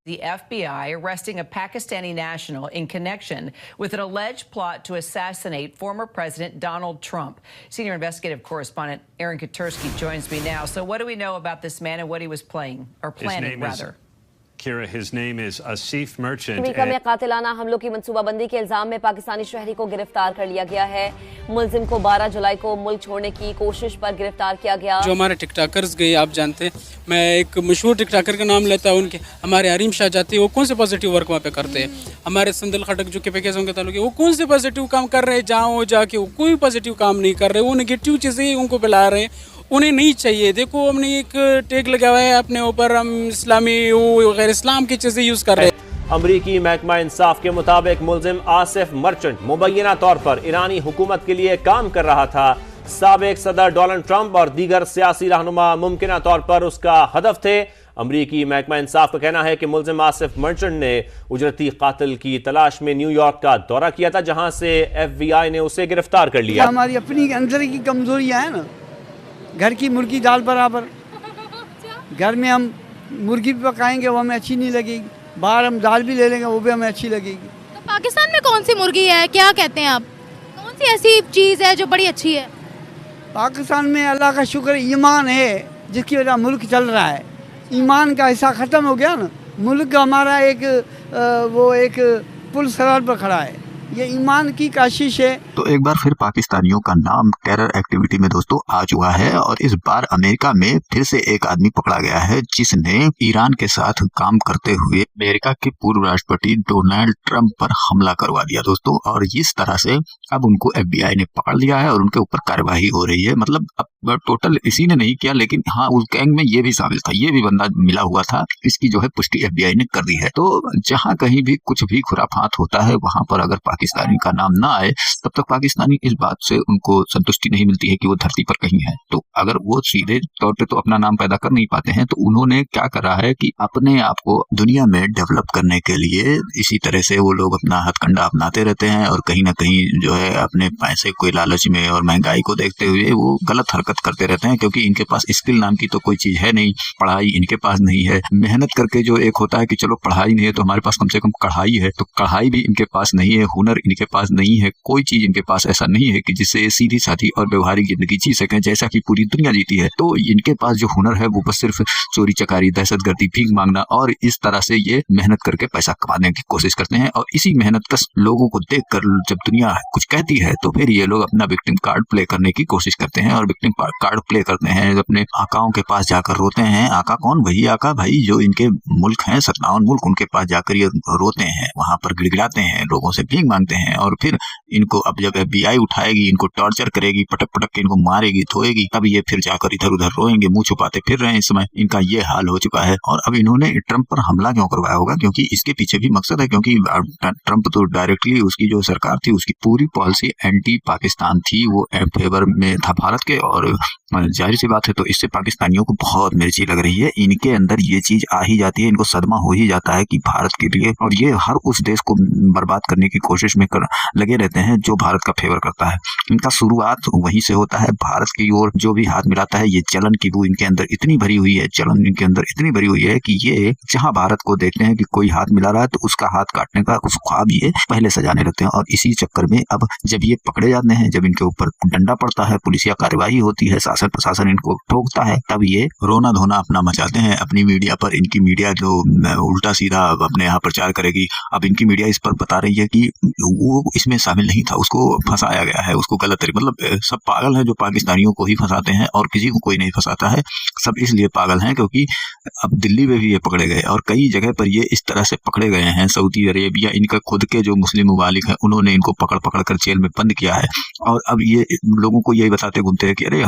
The FBI arresting a Pakistani national in connection with an alleged plot to assassinate former President Donald Trump. Senior investigative correspondent Aaron Katersky joins me now. So what do we know about this man and what he was playing, or planning, rather? Kira, his name is Asif Merchant. America में कातिलाना हमलों की मंसूबाबंदी के इल्जाम में पाकिस्तानी शहरी को गिरफ्तार कर लिया गया है। मुलजिम को 12 जुलाई को मुल्क छोड़ने की कोशिश पर गिरफ्तार किया गया। जो हमारे टिकटॉकर्स गए, आप जानते हैं, मैं एक मशहूर टिकटॉकर का नाम लेता हूँ, उनके हमारे हरीम शाह जाती, वो कौन से पॉजिटिव वर्क वहाँ पे करते हैं। हमारे संदल खटक जो के पैकेजों के ताल्लुक, वो कौन से पॉजिटिव काम कर रहे हैं, जहाँ जाके वो कोई पॉजिटिव काम नहीं कर रहे, वो नेगेटिव चीज़ें उनको फैला रहे हैं, उन्हें नहीं चाहिए। देखो, हमने एक टैग लगा हुआ है अपने ऊपर, हम इस्लामी गैर इस्लाम की चीज़ें यूज़ कर रहे हैं। अमरीकी महकमा इंसाफ के मुताबिक मुलजिम आसिफ मर्चेंट मुबैना तौर पर ईरानी हुकूमत के लिए काम कर रहा था। साबिक सदर डोनाल्ड ट्रंप और दीगर सियासी रहनुमा मुमकिना तौर पर उसका हदफ थे। अमरीकी महकमा इंसाफ का कहना है कि मुलजिम आसिफ मर्चेंट ने उजरती कातिल की तलाश में न्यूयॉर्क का दौरा किया था, जहां से FBI ने उसे गिरफ्तार कर लिया। हमारी अपनी अंदर की कमजोरियां हैं ना, घर की मुर्गी दाल बराबर। घर में हम मुर्गी भी पकाएंगे वो हमें अच्छी नहीं लगेगी, बाहर हम दाल भी ले लेंगे वो भी हमें अच्छी लगेगी। तो पाकिस्तान में कौन सी मुर्गी है, क्या कहते हैं आप, कौन सी ऐसी चीज़ है जो बड़ी अच्छी है? पाकिस्तान में अल्लाह का शुक्र ईमान है, जिसकी वजह मुल्क चल रहा है। ईमान का हिस्सा ख़त्म हो गया ना, मुल्क हमारा एक पुल सरार पर खड़ा है, ये ईमान की काशिश है। तो एक बार फिर पाकिस्तानियों का नाम टेरर एक्टिविटी में दोस्तों आ चुका है, और इस बार अमेरिका में फिर से एक आदमी पकड़ा गया है जिसने ईरान के साथ काम करते हुए अमेरिका के पूर्व राष्ट्रपति डोनाल्ड ट्रंप पर हमला करवा दिया दोस्तों। और इस तरह से अब उनको FBI ने पकड़ लिया है और उनके ऊपर कार्यवाही हो रही है। मतलब अब टोटल इसी ने नहीं किया, लेकिन हाँ, उस गैंग में ये भी शामिल था, ये भी बंदा मिला हुआ था। इसकी जो है पुष्टि FBI ने कर दी है। तो जहाँ कहीं भी कुछ भी खुराफात होता है, वहां पर अगर पाकिस्तानी का नाम ना आए, तब तक पाकिस्तानी इस बात से उनको संतुष्टि नहीं मिलती है कि वो धरती पर कहीं है। तो अगर वो सीधे तौर पे तो अपना नाम पैदा कर नहीं पाते हैं, तो उन्होंने क्या करा है कि अपने आप को दुनिया में डेवलप करने के लिए इसी तरह से वो लोग अपना हथकंडा अपनाते रहते हैं, और कहीं ना कहीं जो है अपने पैसे को लालच में और महंगाई को देखते हुए वो गलत हरकत करते रहते हैं। क्योंकि इनके पास स्किल नाम की तो कोई चीज है नहीं, पढ़ाई इनके पास नहीं है। मेहनत करके जो एक होता है कि चलो पढ़ाई नहीं है तो हमारे पास कम से कम कढ़ाई है, तो कढ़ाई भी इनके पास नहीं है, हुनर इनके पास नहीं है, कोई चीज इनके पास ऐसा नहीं है कि जिससे ये सीधी साधी और व्यवहारिक जिंदगी जी सकें जैसा कि पूरी दुनिया जीती है। तो इनके पास जो हुनर है वो बस सिर्फ चोरी चकारी, दहशतगर्दी, भीख मांगना, और इस तरह से ये मेहनत करके पैसा कमाने की कोशिश करते हैं। और इसी मेहनत कश लोगों को देखकर जब दुनिया कुछ कहती है तो फिर ये लोग अपना विक्टिम कार्ड प्ले करने की कोशिश करते हैं, और विक्टिम कार्ड प्ले करते हैं, अपने आकाओं के पास जाकर रोते हैं। आका कौन? वही आका भाई जो इनके मुल्क हैं 57 मुल्क, उनके पास जाकर ये रोते हैं, वहां पर गिड़गिड़ाते हैं, लोगों से भीख मांगते हैं। और फिर इनको अब जब FBI उठाएगी, इनको टॉर्चर करेगी, पटक पटक के इनको मारेगी, धोएगी, तब ये फिर जाकर इधर उधर रोएंगे, मुंह छुपाते फिर रहे हैं। इस समय इनका ये हाल हो चुका है। और अब इन्होंने ट्रंप पर हमला क्यों करवाया होगा? क्योंकि इसके पीछे भी मकसद है, क्योंकि ट्रंप तो डायरेक्टली उसकी जो सरकार थी उसकी पूरी पॉलिसी एंटी पाकिस्तान थी, वो फेवर में था भारत के। और जाहिर सी बात है, तो इससे पाकिस्तानियों को बहुत मिर्ची लग रही है। इनके अंदर ये चीज आ ही जाती है, इनको सदमा हो ही जाता है कि भारत के लिए, और ये हर उस देश को बर्बाद करने की कोशिश में लगे रहते हैं जो भारत का फेवर करता है। इनका शुरुआत वहीं से होता है, भारत की ओर जो भी हाथ मिलाता है, ये जलन की बू इनके अंदर इतनी भरी हुई है, जलन इनके अंदर इतनी भरी हुई है कि ये जहां भारत को देखते हैं कि कोई हाथ मिला रहा है तो उसका हाथ काटने का उस ख्वाब ये पहले सजाने लगते हैं। और इसी चक्कर में अब जब ये पकड़े जाते हैं, जब इनके ऊपर डंडा पड़ता है, पुलिसिया कार्रवाई होती है, शासन प्रशासन इनको ठोकता है, तब ये रोना धोना अपना मचाते हैं अपनी मीडिया पर। इनकी मीडिया जो उल्टा सीधा अपने यहाँ प्रचार करेगी, अब इनकी मीडिया इस पर बता रही है कि वो इसमें शामिल नहीं था, उसको फंसाया गया है, उसको गलत तरीके, मतलब सब पागल हैं जो पाकिस्तानियों को ही फंसाते हैं और किसी को कोई नहीं फंसाता है। सब इसलिए पागल हैं क्योंकि अब दिल्ली में भी ये पकड़े गए, और कई जगह पर ये इस तरह से पकड़े गए हैं। सऊदी अरेबिया, इनका खुद के जो मुस्लिम ममालिक हैं, उन्होंने इनको पकड़ पकड़ कर जेल में बंद किया है। और अब ये लोगों को यही बताते घूमते हैं कि अरे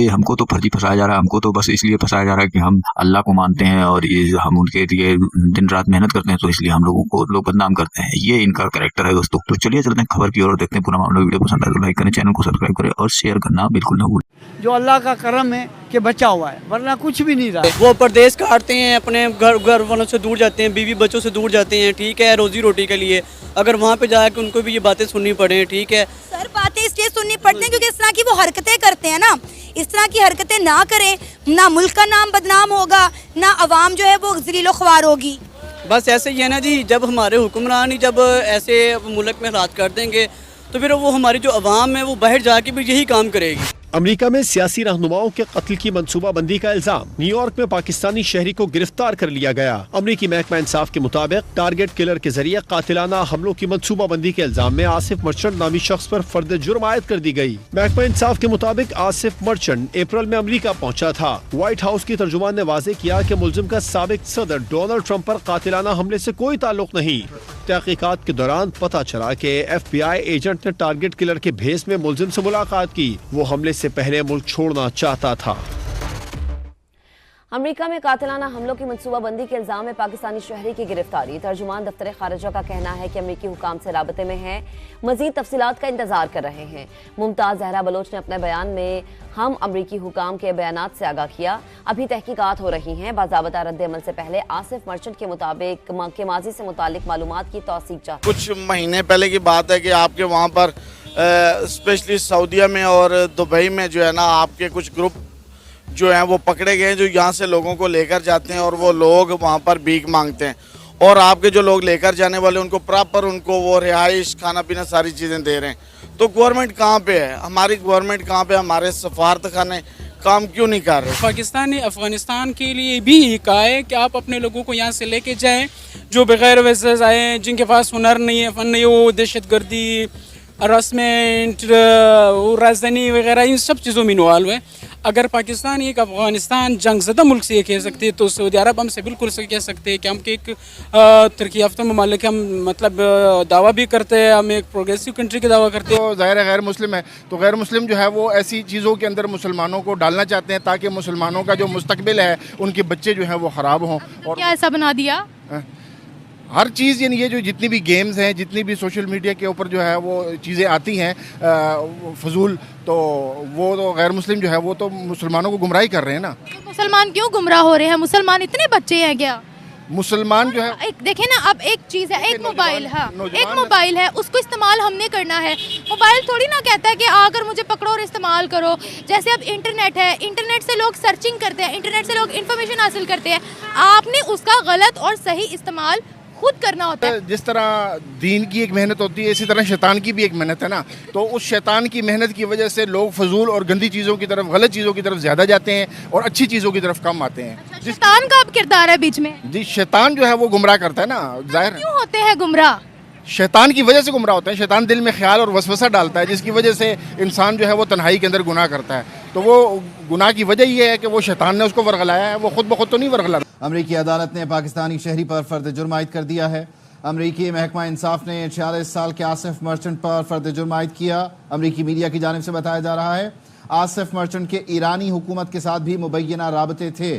हमको तो फर्जी फंसाया जा रहा है, हमको तो बस इसलिए फंसाया जा रहा है कि हम अल्लाह को मानते हैं और ये हम उनके लिए दिन रात मेहनत करते हैं, तो इसलिए हम लोगों को लोग बदनाम करते हैं। ये इनका कैरेक्टर है दोस्तों। तो चलिए चलते हैं खबर की ओर, देखते हैं पूरा मामला। वीडियो पसंद आए तो लाइक करें, चैनल को सब्सक्राइब करें और शेयर करना बिल्कुल ना भूलें। जो अल्लाह का करम है कि बचा हुआ है, वरना कुछ भी नहीं रहा। वो परदेश काटते हैं, अपने घर वालों से दूर जाते हैं, बीवी बच्चों से दूर जाते हैं, ठीक है, रोजी रोटी के लिए। अगर वहाँ पे जाकर उनको भी ये बातें सुननी पड़े, ठीक है, सर बातें इसलिए सुननी पड़ती हैं क्योंकि इस तरह की वो हरकतें करते हैं ना, इस तरह की हरकतें ना करें, ना मुल्क का नाम बदनाम होगा, ना अवाम जो है वो ज़लीलो ख्वार होगी। बस ऐसे ही है ना जी, जब हमारे हुक्मरान ही जब ऐसे मुल्क में हालात कर देंगे तो फिर वो हमारी जो अवाम है वो बाहर जाके भी यही काम करेगी। अमेरिका में सियासी रहनुमाओं के कत्ल की मंसूबाबंदी का इल्जाम। न्यूयॉर्क में पाकिस्तानी शहरी को गिरफ्तार कर लिया गया। अमेरिकी महकमा इंसाफ के मुताबिक टारगेट किलर के जरिए कातिलाना हमलों की मंसूबाबंदी के इल्जाम में आसिफ मर्चेंट नामी शख्स पर फर्द जुर्म आयद कर दी गई। महकमा इंसाफ के मुताबिक आसिफ मर्चेंट अप्रैल में अमेरिका पहुंचा था। व्हाइट हाउस की तर्जुमान ने वाजे किया कि मुलजिम का साबिक सदर डोनाल्ड ट्रंप पर कातिलाना हमले से कोई ताल्लुक नहीं। तहकीकात के दौरान पता चला कि FBI एजेंट ने टारगेट किलर के भेस में मुलजिम से मुलाकात की। वो हमले से पहले मुल्क छोड़ना चाहता था। अमेरिका में कातिलाना हमलों की मंसूबाबंदी के इल्जाम में पाकिस्तानी शहरी की गिरफ्तारी। तर्जुमान दफ्तर खारिजा का कहना है कि अमेरिकी हुकाम से राबते में है, मजीद तफसीलात का इंतजार कर रहे हैं। मुमताज जहरा बलोच ने अपने बयान में हम अमेरिकी हुकाम के बयानात से आगाह किया, अभी तहकीकात हो रही हैं। बाज़ाबता रद्द-ए-अमल से पहले आसिफ मर्चेंट के मुताबिक के माजी से मुतालिक मालूमात की तौसीक चाहते। कुछ महीने पहले की बात है कि आपके वहाँ पर स्पेशली सऊदीया में और दुबई में जो है ना, आपके कुछ ग्रुप जो हैं वो पकड़े गए जो यहाँ से लोगों को लेकर जाते हैं और वो लोग वहाँ पर भीख मांगते हैं, और आपके जो लोग लेकर जाने वाले उनको प्रॉपर उनको वो रिहाइश, खाना पीना, सारी चीज़ें दे रहे हैं। तो गवर्नमेंट कहाँ पे है? हमारी गवर्नमेंट कहाँ पे? हमारे सफारत खाने काम क्यों नहीं कर रहे? पाकिस्तान ने अफगानिस्तान के लिए भी कहा है कि आप अपने लोगों को यहाँ से लेके जाएं जो बगैर वैसे आए, जिनके पास हुनर नहीं है, फन नहीं, वो दहशतगर्दी, हरासमेंट, राजधानी वगैरह इन सब चीज़ों में इन्वॉल्व है। अगर पाकिस्तान एक अफगानिस्तान जंगज़दा मुल्क से ये कह सकते हैं तो सऊदी अरब हमसे बिल्कुल से कह सकते हैं कि हम एक तरक्की याफ्ता ममालिक, हम मतलब दावा भी करते हैं, हम एक प्रोग्रेसिव कंट्री का दावा करते हैं। तो ज़ाहिर है गैर मुस्लिम है, तो गैर मुस्लिम जो है वो ऐसी चीज़ों के अंदर मुसलमानों को डालना चाहते हैं ताकि मुसलमानों का जो मुस्तकबिल है, उनके बच्चे जो हैं वो ख़राब हों। और क्या ऐसा बना दिया? हर चीज़, यानी ये जो जितनी भी गेम्स हैं, जितनी भी सोशल मीडिया के ऊपर जो है वो चीज़ें आती हैं फजूल, तो वो तो गैर मुस्लिम जो है वो तो मुसलमानों को गुमराही कर रहे हैं ना। तो मुसलमान क्यों गुमराह हो रहे हैं? मुसलमान इतने बच्चे हैं क्या? मुसलमान जो है, एक देखे ना, अब एक चीज़ है, एक मोबाइल है, एक मोबाइल है, उसको इस्तेमाल हमने करना है। मोबाइल थोड़ी ना कहता है कि आकर मुझे पकड़ो और इस्तेमाल करो। जैसे अब इंटरनेट है, इंटरनेट से लोग सर्चिंग करते हैं, इंटरनेट से लोग इन्फॉर्मेशन हासिल करते हैं। आपने उसका गलत और सही इस्तेमाल खुद करना होता है। जिस तरह दीन की एक मेहनत होती है, इसी तरह शैतान की भी एक मेहनत है ना। तो उस शैतान की मेहनत की वजह से लोग फजूल और गंदी चीज़ों की तरफ, गलत चीज़ों की तरफ ज़्यादा जाते हैं और अच्छी चीज़ों की तरफ कम आते हैं। अच्छा, शैतान का अब किरदार है बीच में? जी, शैतान जो है वो गुमराह करता है ना, जाहिर। क्यों होते हैं गुमराह? शैतान की वजह से गुमराह होते हैं। शैतान दिल में ख्याल और वसवसा डालता है जिसकी वजह से इंसान जो है वो तन्हाई के अंदर गुनाह करता है। तो वो गुनाह की वजह ये है कि वो शैतान ने उसको वर्गलाया है, वो खुद ब खुद तो नहीं वर्गला। अमरीकी अदालत ने पाकिस्तानी शहरी पर फर्द जुर्म आयद कर दिया है। अमरीकी महकमा इंसाफ ने 46 साल के आसिफ मर्चेंट पर फर्द जुर्म आयद किया। अमरीकी मीडिया की जानिब से बताया जा रहा है आसिफ मर्चेंट के ईरानी हुकूमत के साथ भी मुबैना राबते थे।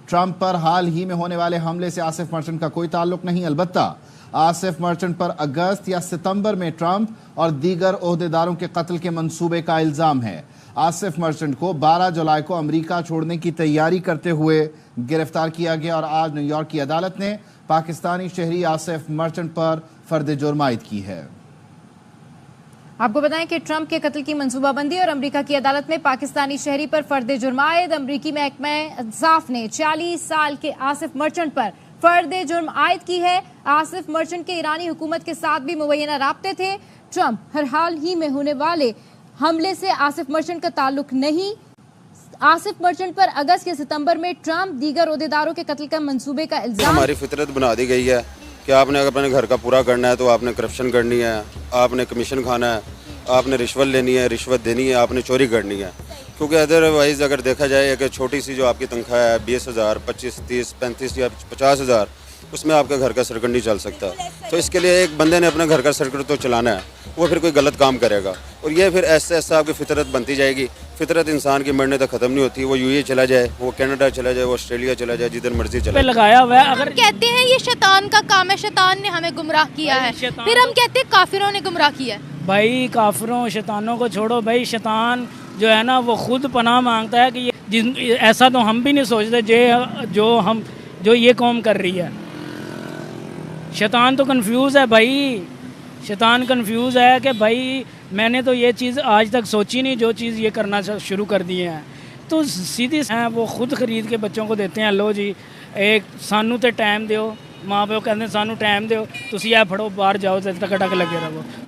ट्रंप पर हाल ही में होने वाले हमले से आसिफ मर्चेंट का कोई ताल्लुक नहीं। अलबत्ता आसिफ मर्चेंट पर अगस्त या सितंबर में ट्रंप और दीगर ओहदेदारों के कत्ल के मंसूबे का इल्ज़ाम है। आसिफ मर्चेंट को 12 जुलाई को अमेरिका छोड़ने की तैयारी करते हुए गिरफ्तार किया गया और आज न्यूयॉर्क की अदालत ने पाकिस्तानी शहरी आसिफ मर्चेंट पर फर्द जुर्म आयद की है। आपको बताएं कि ट्रंप के कत्ल की मंसूबाबंदी और अमेरिका की अदालत में पाकिस्तानी शहरी पर फर्द जुर्म आयद। अमेरिकी महकमा इंसाफ ने 40 साल के आसिफ मर्चेंट पर फर्द जुर्म आयद की है। आसिफ मर्चेंट के ईरानी हुकूमत के साथ भी मुबैना राब्ते थे। ट्रंप हर हाल ही में होने वाले हमले से आसिफ मर्चेंट का ताल्लुक नहीं। आसिफ मर्चेंट पर अगस्त या सितंबर में ट्रंप दीगर ओहदेदारों के कत्ल का मंसूबे का इल्जाम। हमारी फितरत बना दी गई है कि आपने अगर अपने घर का पूरा करना है तो आपने करप्शन करनी है, आपने कमीशन खाना है, आपने रिश्वत लेनी है, रिश्वत देनी है, आपने चोरी करनी है। क्योंकि अदरवाइज़ अगर देखा जाए एक छोटी सी जो आपकी तनख्वाह है 20,000, 25, 30, 35 या 50,000, उसमें आपका घर का सर्कट नहीं चल सकता। तो इसके लिए एक बंदे ने अपने घर का सर्कट तो चलाना है, वो फिर कोई गलत काम करेगा और ये फिर ऐसा ऐसा आपकी फितरत बनती जाएगी। फितरत इंसान की मरने तक ख़त्म नहीं होती। वो यूएई चला जाए, वो कनाडा चला जाए, वो ऑस्ट्रेलिया चला जाए, जिधर मर्जी चला जाए। लगाया हुआ है। अगर कहते हैं ये शैतान का काम है, शैतान ने हमें गुमराह किया है, फिर हम कहते हैं काफिरों ने गुमराह किया है। भाई काफिरों शैतानों को छोड़ो भाई, शैतान जो है ना वो खुद पनाह मांगता है कि ये ऐसा तो हम भी नहीं सोचते जो ये कौम कर रही है। शैतान तो कंफ्यूज है भाई, शैतान कंफ्यूज है कि भाई मैंने तो ये चीज़ आज तक सोची नहीं, जो चीज़ ये करना शुरू कर दिए हैं। तो सीधी हैं वो खुद ख़रीद के बच्चों को देते हैं, लो जी एक सानू तो टाइम दो ਮਾਂ ਪਿਓ ਕਹਿੰਦੇ ਸਾਨੂੰ ਟਾਈਮ ਦਿਓ, ਤੁਸੀਂ ਇਹ ਫੜੋ ਬਾਹਰ ਜਾਓ ਤੇ ਟਕ ਟਕ ਲੱਗੇ ਰਹੋ।